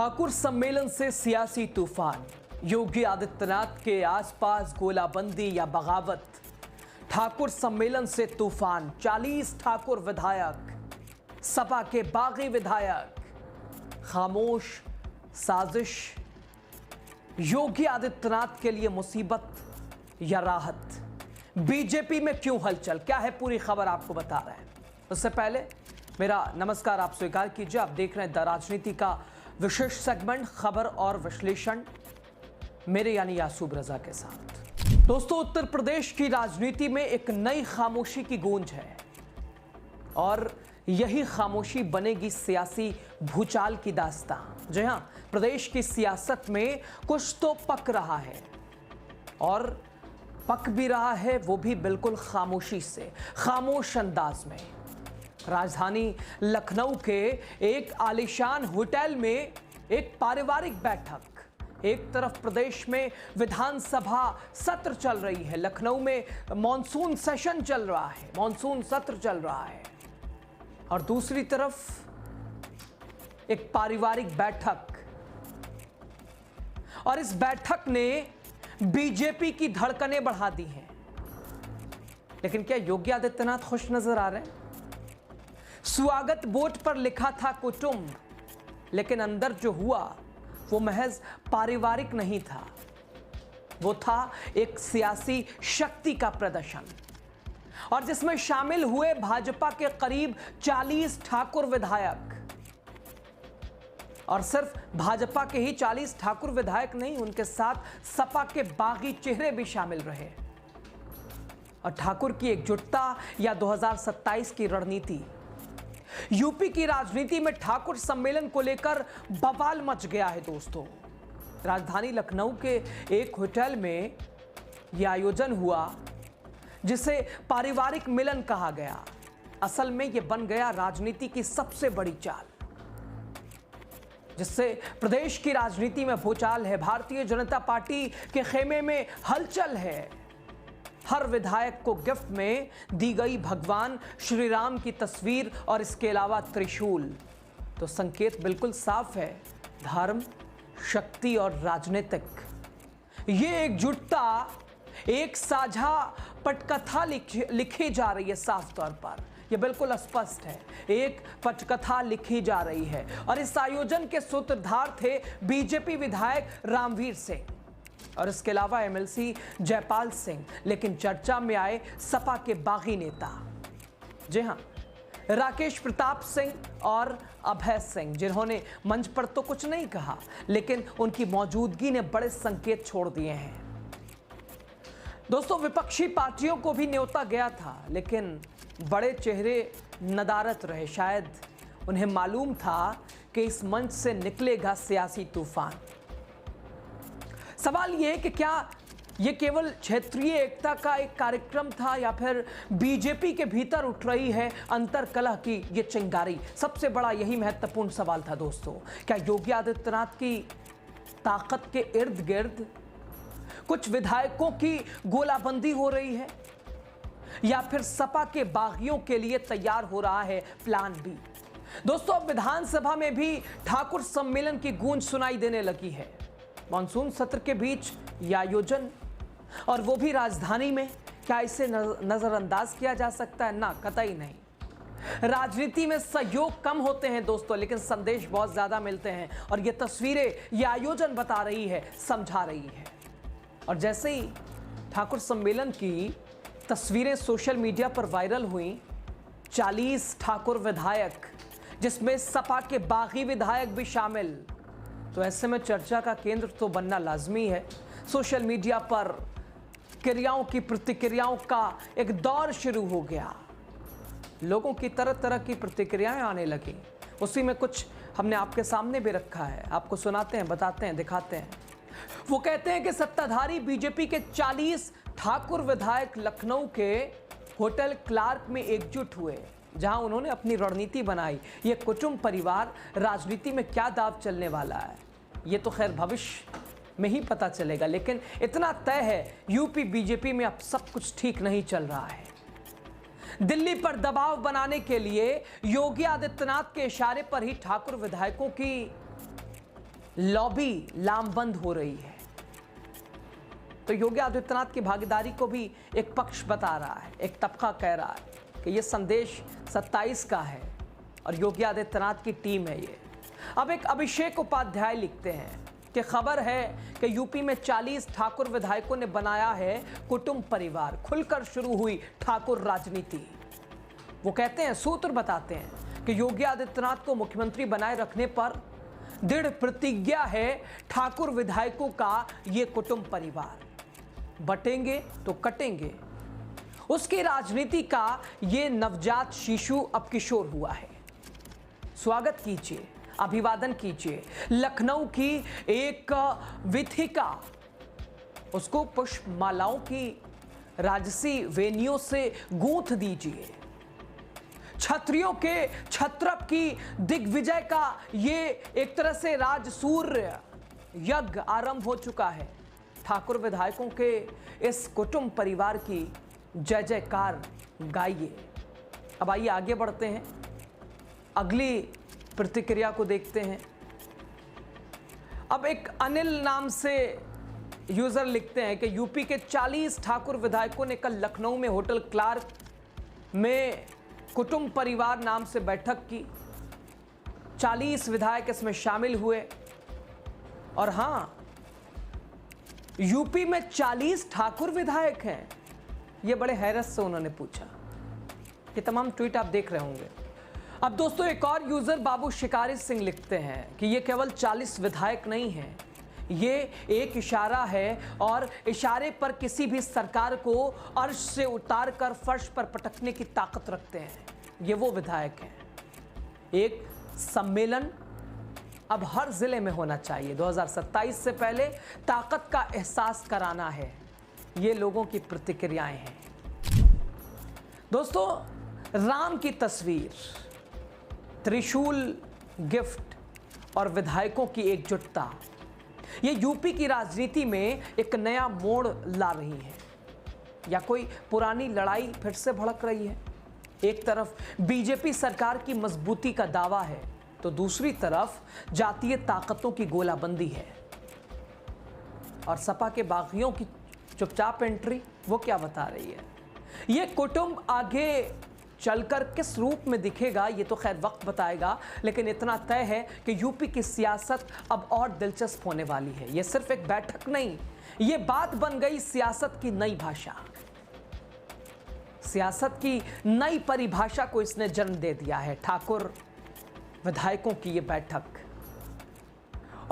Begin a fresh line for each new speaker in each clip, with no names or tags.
ठाकुर सम्मेलन से सियासी तूफान, योगी आदित्यनाथ के आसपास गोलाबंदी या बगावत। ठाकुर सम्मेलन से तूफान, 40 ठाकुर विधायक, सपा के बागी विधायक, खामोश साजिश। योगी आदित्यनाथ के लिए मुसीबत या राहत? बीजेपी में क्यों हलचल, क्या है पूरी खबर आपको बता रहे हैं। उससे पहले मेरा नमस्कार आप स्वीकार कीजिए। आप देख रहे हैं द राजनीति का विशेष सेगमेंट, खबर और विश्लेषण, मेरे यानी यासूब रजा के साथ। दोस्तों, उत्तर प्रदेश की राजनीति में एक नई खामोशी की गूंज है और यही खामोशी बनेगी सियासी भूचाल की दास्तां। जी हां, प्रदेश की सियासत में कुछ तो पक रहा है और पक भी रहा है, वो भी बिल्कुल खामोशी से, खामोश अंदाज में। राजधानी लखनऊ के एक आलीशान होटल में एक पारिवारिक बैठक। एक तरफ प्रदेश में विधानसभा सत्र चल रही है, लखनऊ में मॉनसून सेशन चल रहा है, मॉनसून सत्र चल रहा है, और दूसरी तरफ एक पारिवारिक बैठक। और इस बैठक ने बीजेपी की धड़कनें बढ़ा दी हैं। लेकिन क्या योगी आदित्यनाथ खुश नजर आ रहे हैं? स्वागत बोर्ड पर लिखा था कुटुंब, लेकिन अंदर जो हुआ वो महज पारिवारिक नहीं था, वो था एक सियासी शक्ति का प्रदर्शन, और जिसमें शामिल हुए भाजपा के करीब 40 ठाकुर विधायक। और सिर्फ भाजपा के ही 40 ठाकुर विधायक नहीं, उनके साथ सपा के बागी चेहरे भी शामिल रहे। और ठाकुर की एकजुटता या 2027 की रणनीति। यूपी की राजनीति में ठाकुर सम्मेलन को लेकर बवाल मच गया है दोस्तों। राजधानी लखनऊ के एक होटल में यह आयोजन हुआ जिसे पारिवारिक मिलन कहा गया। असल में यह बन गया राजनीति की सबसे बड़ी चाल, जिससे प्रदेश की राजनीति में भूचाल है। भारतीय जनता पार्टी के खेमे में हलचल है। हर विधायक को गिफ्ट में दी गई भगवान श्री राम की तस्वीर और इसके अलावा त्रिशूल। तो संकेत बिल्कुल साफ है, धर्म, शक्ति और राजनीतिक, ये एकजुटता, एक साझा पटकथा लिखी जा रही है। साफ तौर पर यह बिल्कुल स्पष्ट है, एक पटकथा लिखी जा रही है। और इस आयोजन के सूत्रधार थे बीजेपी विधायक रामवीर सिंह और इसके अलावा एमएलसी जयपाल सिंह। लेकिन चर्चा में आए सपा के बागी नेता, जी हां, राकेश प्रताप सिंह और अभय सिंह, जिन्होंने मंच पर तो कुछ नहीं कहा, लेकिन उनकी मौजूदगी ने बड़े संकेत छोड़ दिए हैं। दोस्तों, विपक्षी पार्टियों को भी न्योता गया था, लेकिन बड़े चेहरे नदारत रहे। शायद उन्हें मालूम था कि इस मंच से निकलेगा सियासी तूफान। सवाल यह है कि क्या यह केवल क्षेत्रीय एकता का एक कार्यक्रम था या फिर बीजेपी के भीतर उठ रही है अंतर्कलह की यह चिंगारी? सबसे बड़ा यही महत्वपूर्ण सवाल था दोस्तों। क्या योगी आदित्यनाथ की ताकत के इर्द गिर्द कुछ विधायकों की गोलाबंदी हो रही है, या फिर सपा के बागियों के लिए तैयार हो रहा है प्लान बी? दोस्तों, अब विधानसभा में भी ठाकुर सम्मेलन की गूंज सुनाई देने लगी है। मॉनसून सत्र के बीच यह आयोजन, और वो भी राजधानी में, क्या इसे नजरअंदाज किया जा सकता है? ना, कतई नहीं। राजनीति में सहयोग कम होते हैं दोस्तों, लेकिन संदेश बहुत ज्यादा मिलते हैं, और ये तस्वीरें, ये आयोजन बता रही है, समझा रही है। और जैसे ही ठाकुर सम्मेलन की तस्वीरें सोशल मीडिया पर वायरल हुई, 40 ठाकुर विधायक, जिसमें सपा के बागी विधायक भी शामिल, तो ऐसे में चर्चा का केंद्र तो बनना लाजमी है। सोशल मीडिया पर क्रियाओं की प्रतिक्रियाओं का एक दौर शुरू हो गया। लोगों की तरह तरह की प्रतिक्रियाएं आने लगी। उसी में कुछ हमने आपके सामने भी रखा है, आपको सुनाते हैं, बताते हैं, दिखाते हैं। वो कहते हैं कि सत्ताधारी बीजेपी के 40 ठाकुर विधायक लखनऊ के होटल क्लार्क में एकजुट हुए, जहां उन्होंने अपनी रणनीति बनाई। ये कुटुंब परिवार राजनीति में क्या दाव चलने वाला है, ये तो खैर भविष्य में ही पता चलेगा, लेकिन इतना तय है, यूपी बीजेपी में अब सब कुछ ठीक नहीं चल रहा है। दिल्ली पर दबाव बनाने के लिए योगी आदित्यनाथ के इशारे पर ही ठाकुर विधायकों की लॉबी लामबंद हो रही है। तो योगी आदित्यनाथ की भागीदारी को भी एक पक्ष बता रहा है, एक तबका कह रहा है कि ये संदेश 27 का है और योगी आदित्यनाथ की टीम है ये। अब एक अभिषेक उपाध्याय लिखते हैं कि खबर है कि यूपी में 40 ठाकुर विधायकों ने बनाया है कुटुंब परिवार। खुलकर शुरू हुई ठाकुर राजनीति। वो कहते हैं, सूत्र बताते हैं कि योगी आदित्यनाथ को मुख्यमंत्री बनाए रखने पर दृढ़ प्रतिज्ञा है ठाकुर विधायकों का ये कुटुंब परिवार। बटेंगे तो कटेंगे। उसकी राजनीति का ये नवजात शिशु अब किशोर हुआ है। स्वागत कीजिए, अभिवादन कीजिए। लखनऊ की एक विथिका, उसको पुष्प मालाओं की राजसी वेनियों से गूंथ दीजिए। क्षत्रियों के छत्रप की दिग्विजय का ये एक तरह से राजसूर्य यज्ञ आरंभ हो चुका है। ठाकुर विधायकों के इस कुटुंब परिवार की जय जयकार गाइए। अब आइए आगे बढ़ते हैं, अगली प्रतिक्रिया को देखते हैं। अब एक अनिल नाम से यूजर लिखते हैं कि यूपी के 40 ठाकुर विधायकों ने कल लखनऊ में होटल क्लार्क में कुटुंब परिवार नाम से बैठक की। 40 विधायक इसमें शामिल हुए। और हां, यूपी में 40 ठाकुर विधायक हैं, यह बड़े हैरत से उन्होंने पूछा। ये तमाम ट्वीट आप देख रहे होंगे। अब दोस्तों, एक और यूजर बाबू शिकारी सिंह लिखते हैं कि ये केवल 40 विधायक नहीं हैं, ये एक इशारा है और इशारे पर किसी भी सरकार को अर्श से उतारकर फर्श पर पटकने की ताकत रखते हैं। ये वो विधायक हैं। एक सम्मेलन अब हर जिले में होना चाहिए। 2027 से पहले ताकत का एहसास कराना है। ये लोगों की प्रतिक्रियाएं हैं। दोस्तों, राम की तस्वीर, त्रिशूल गिफ्ट और विधायकों की एकजुटता, ये यूपी की राजनीति में एक नया मोड़ ला रही है। या कोई पुरानी लड़ाई फिर से भड़क रही है? एक तरफ बीजेपी सरकार की मजबूती का दावा है तो दूसरी तरफ जातीय ताकतों की गोलाबंदी है। और सपा के बागियों की चुपचाप एंट्री, वो क्या बता रही है? ये कुटुंब आगे चलकर किस रूप में दिखेगा ये तो खैर वक्त बताएगा, लेकिन इतना तय है कि यूपी की सियासत अब और दिलचस्प होने वाली है। ये सिर्फ एक बैठक नहीं, ये बात बन गई सियासत की नई भाषा। सियासत की नई परिभाषा को इसने जन्म दे दिया है। ठाकुर विधायकों की ये बैठक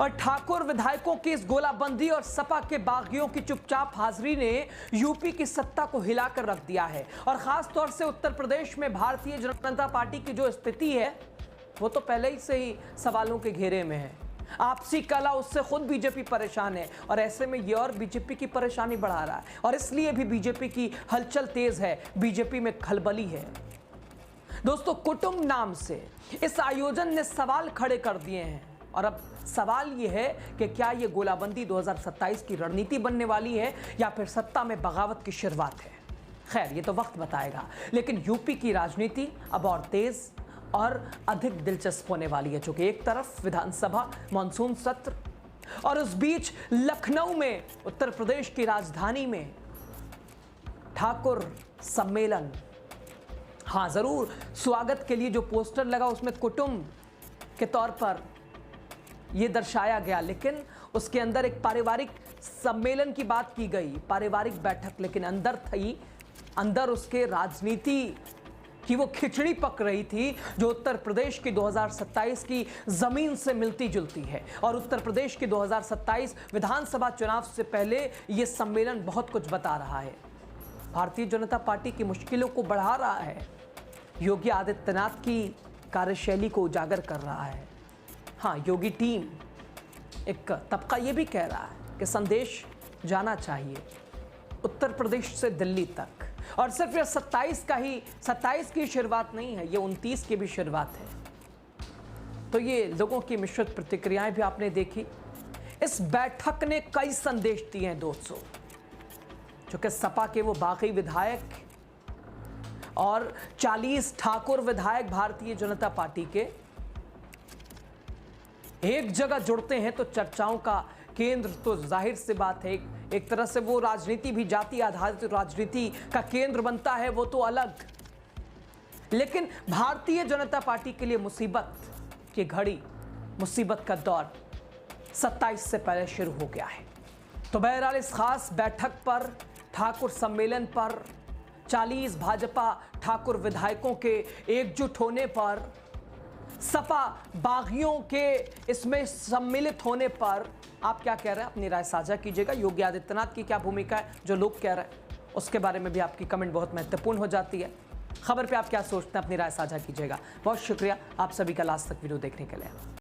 और ठाकुर विधायकों की इस गोलाबंदी और सपा के बागियों की चुपचाप हाजिरी ने यूपी की सत्ता को हिलाकर रख दिया है। और खास तौर से उत्तर प्रदेश में भारतीय जनता पार्टी की जो स्थिति है वो तो पहले ही से ही सवालों के घेरे में है। आपसी कला, उससे खुद बीजेपी परेशान है और ऐसे में ये और बीजेपी की परेशानी बढ़ा रहा है। और इसलिए भी बीजेपी की हलचल तेज है, बीजेपी में खलबली है। दोस्तों, कुटुंब नाम से इस आयोजन ने सवाल खड़े कर दिए हैं। और अब सवाल यह है कि क्या यह गोलाबंदी 2027 की रणनीति बनने वाली है या फिर सत्ता में बगावत की शुरुआत है? खैर, ये तो वक्त बताएगा, लेकिन यूपी की राजनीति अब और तेज और अधिक दिलचस्प होने वाली है। चूंकि एक तरफ विधानसभा मानसून सत्र और उस बीच लखनऊ में, उत्तर प्रदेश की राजधानी में ठाकुर सम्मेलन। हाँ, जरूर स्वागत के लिए जो पोस्टर लगा उसमें कुटुंब के तौर पर यह दर्शाया गया, लेकिन उसके अंदर एक पारिवारिक सम्मेलन की बात की गई, पारिवारिक बैठक। लेकिन अंदर उसके राजनीति कि वो खिचड़ी पक रही थी जो उत्तर प्रदेश की 2027 की जमीन से मिलती जुलती है। और उत्तर प्रदेश की 2027 विधानसभा चुनाव से पहले ये सम्मेलन बहुत कुछ बता रहा है। भारतीय जनता पार्टी की मुश्किलों को बढ़ा रहा है, योगी आदित्यनाथ की कार्यशैली को उजागर कर रहा है। हाँ, योगी टीम, एक तबका ये भी कह रहा है कि संदेश जाना चाहिए उत्तर प्रदेश से दिल्ली तक। और सिर्फ ये 27 की शुरुआत नहीं है, ये 29 की भी शुरुआत है। तो ये लोगों की मिश्रित प्रतिक्रियाएं भी आपने देखी। इस बैठक ने कई संदेश दिए हैं दोस्तों, चूंकि सपा के वो बागी विधायक और 40 ठाकुर विधायक भारतीय जनता पार्टी के, एक जगह जुड़ते हैं तो चर्चाओं का केंद्र तो जाहिर सी बात है, एक तरह से वो राजनीति भी जाति आधारित राजनीति का केंद्र बनता है, वो तो अलग। लेकिन भारतीय जनता पार्टी के लिए मुसीबत की घड़ी, मुसीबत का दौर 27 से पहले शुरू हो गया है। तो बहरहाल इस खास बैठक पर, ठाकुर सम्मेलन पर 40 भाजपा ठाकुर विधायकों के एकजुट होने पर, सपा बागियों के इसमें सम्मिलित होने पर आप क्या कह रहे हैं? अपनी राय साझा कीजिएगा। योगी आदित्यनाथ की क्या भूमिका है, जो लोग कह रहे हैं उसके बारे में भी आपकी कमेंट बहुत महत्वपूर्ण हो जाती है। खबर पे आप क्या सोचते हैं, अपनी राय साझा कीजिएगा। बहुत शुक्रिया आप सभी का लास्ट तक वीडियो देखने के लिए।